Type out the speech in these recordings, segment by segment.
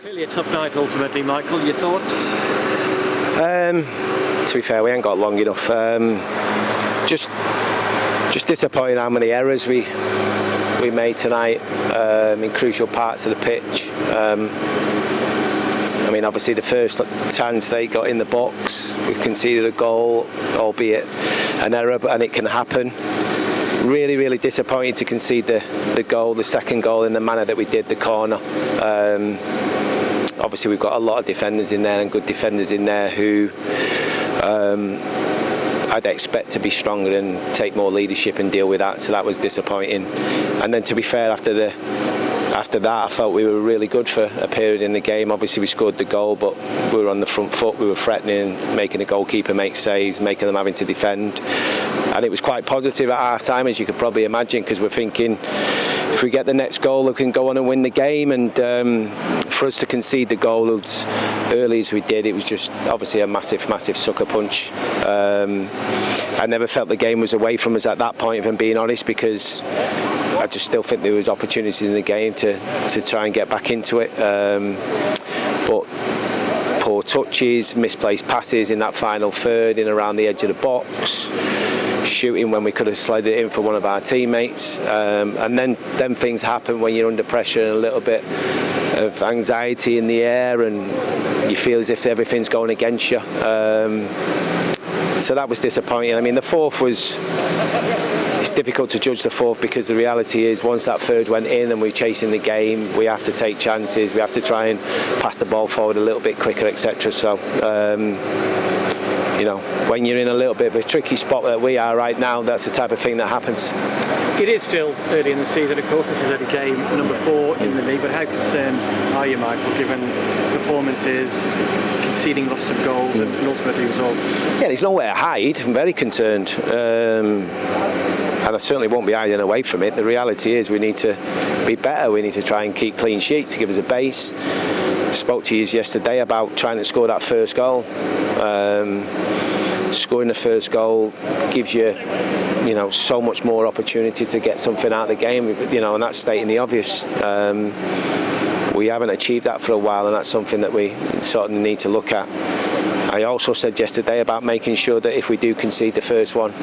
Clearly a tough night ultimately, Michael. Your thoughts? To be fair, we ain't got long enough. Just disappointing how many errors we made tonight in crucial parts of the pitch. I mean, obviously the first chance they got in the box, we conceded a goal, albeit an error, and it can happen. Really disappointing to concede the second goal in the manner that we did, the corner. Obviously we've got a lot of defenders in there and good defenders in there who I'd expect to be stronger and take more leadership and deal with that, so that was disappointing. And then to be fair, after that I felt we were really good for a period in the game. Obviously we scored the goal, but we were on the front foot, we were threatening, making the goalkeeper make saves, making them having to defend. And it was quite positive at half time, as you could probably imagine, because we're thinking if we get the next goal we can go on and win the game. And for us to concede the goal as early as we did, it was just obviously a massive sucker punch. I never felt the game was away from us at that point, if I'm being honest, because I just still think there was opportunities in the game to try and get back into it. But poor touches, misplaced passes in that final third, in around the edge of the box, shooting when we could have slid it in for one of our teammates, and then things happen when you're under pressure and a little bit of anxiety in the air and you feel as if everything's going against you. So that was disappointing. I mean, the fourth was, it's difficult to judge the fourth, because the reality is once that third went in and we're chasing the game, we have to take chances, we have to try and pass the ball forward a little bit quicker, etc. So you know, when you're in a little bit of a tricky spot that we are right now, that's the type of thing that happens. It is still early in the season, of course. This is only game number 4 in the league, but how concerned are you, Michael, given performances, conceding lots of goals and ultimately results? Yeah, there's nowhere to hide. I'm very concerned. And I certainly won't be hiding away from it. The reality is we need to be better. We need to try and keep clean sheets to give us a base. I spoke to you yesterday about trying to score that first goal. Scoring the first goal gives you, so much more opportunities to get something out of the game, and that's stating the obvious. We haven't achieved that for a while, and that's something that we sort of need to look at. I also said yesterday about making sure that if we do concede the first one,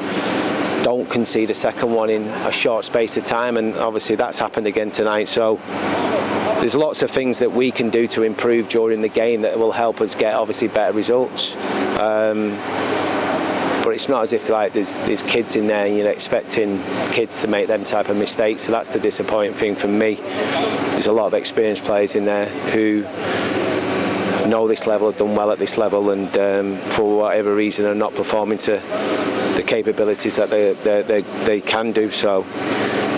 don't concede a second one in a short space of time, and obviously that's happened again tonight. So there's lots of things that we can do to improve during the game that will help us get obviously better results. But it's not as if there's kids in there and you're expecting kids to make them type of mistakes. So that's the disappointing thing for me. There's a lot of experienced players in there who know this level, have done well at this level, and for whatever reason are not performing to the capabilities that they can do. So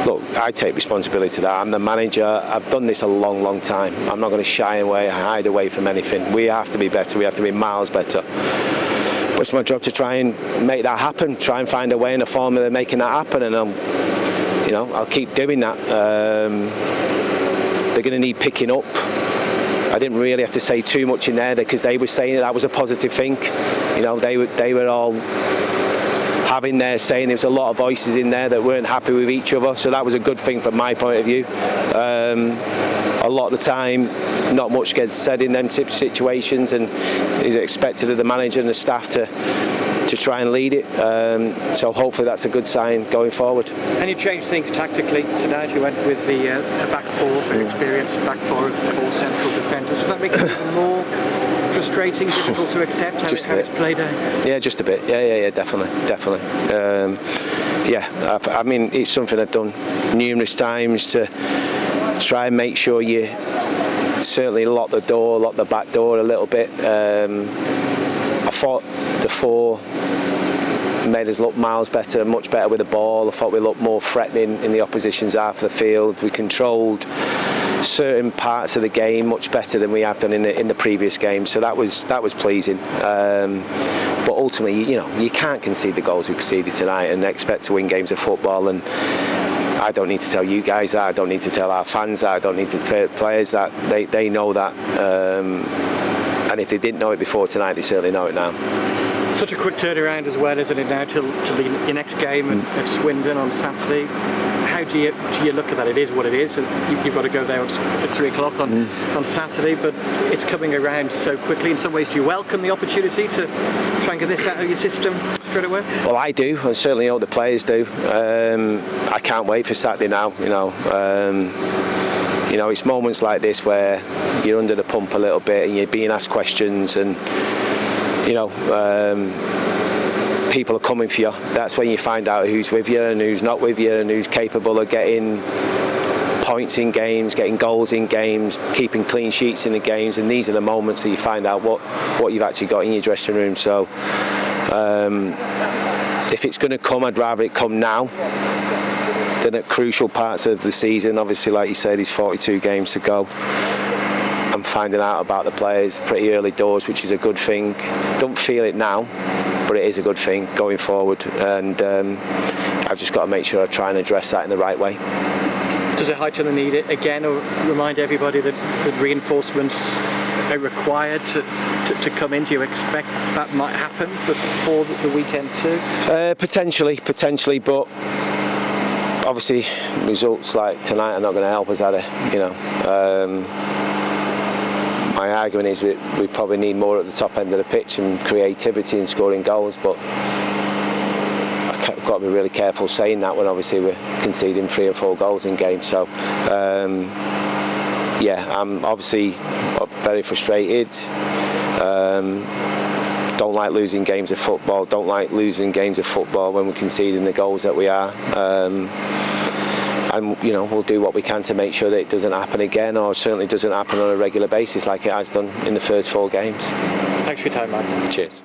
look, I take responsibility to that. I'm the manager. I've done this a long time. I'm not going to shy away, hide away from anything. We have to be better. We have to be miles better. But it's my job to try and make that happen. Try and find a way and a formula of making that happen, and I'll keep doing that. They're going to need picking up. I didn't really have to say too much in there because they were saying that was a positive thing. They were all having their saying. There was a lot of voices in there that weren't happy with each other, so that was a good thing from my point of view. A lot of the time, not much gets said in them type situations, and is expected of the manager and the staff to try and lead it. So hopefully that's a good sign going forward. And you changed things tactically tonight. You went with the back 4, an experienced back 4 of 4 central defenders. Does that make it even more frustrating, difficult to accept how it's played out? Yeah, just a bit. Yeah, definitely. I mean, it's something I've done numerous times to try and make sure you certainly lock the back door a little bit. I thought the 4 made us look miles better and much better with the ball. I thought we looked more threatening in the opposition's half of the field. We controlled certain parts of the game much better than we have done in the previous game, so that was pleasing. But ultimately, you can't concede the goals we conceded tonight and expect to win games of football. And I don't need to tell you guys that. I don't need to tell our fans that. I don't need to tell players that. They know that. And if they didn't know it before tonight, they certainly know it now. Such a quick turnaround as well, isn't it, now to your next game at Swindon on Saturday? How do you look at that? It is what it is. You've got to go there at 3 o'clock on Saturday, but it's coming around so quickly. In some ways, do you welcome the opportunity to try and get this out of your system straight away? Well, I do, and certainly all the players do. I can't wait for Saturday now. It's moments like this where you're under the pump a little bit and you're being asked questions, and people are coming for you. That's when you find out who's with you and who's not with you, and who's capable of getting points in games, getting goals in games, keeping clean sheets in the games. And these are the moments that you find out what you've actually got in your dressing room. So if it's going to come, I'd rather it come now than at crucial parts of the season. Obviously, like you said, there's 42 games to go. I'm finding out about the players pretty early doors, which is a good thing. Don't feel it now, but it is a good thing going forward. And I've just got to make sure I try and address that in the right way. Does it heighten the need again, or remind everybody that reinforcements are required to come in? Do you expect that might happen before the weekend too? Potentially, but obviously results like tonight are not going to help us, are they? My argument is we probably need more at the top end of the pitch and creativity in scoring goals, but I've got to be really careful saying that when obviously we're conceding 3 or 4 goals in games. So I'm obviously very frustrated. Don't like losing games of football. Don't like losing games of football when we're conceding the goals that we are. And we'll do what we can to make sure that it doesn't happen again, or certainly doesn't happen on a regular basis like it has done in the first 4 games. Thanks for your time, Mike. Cheers.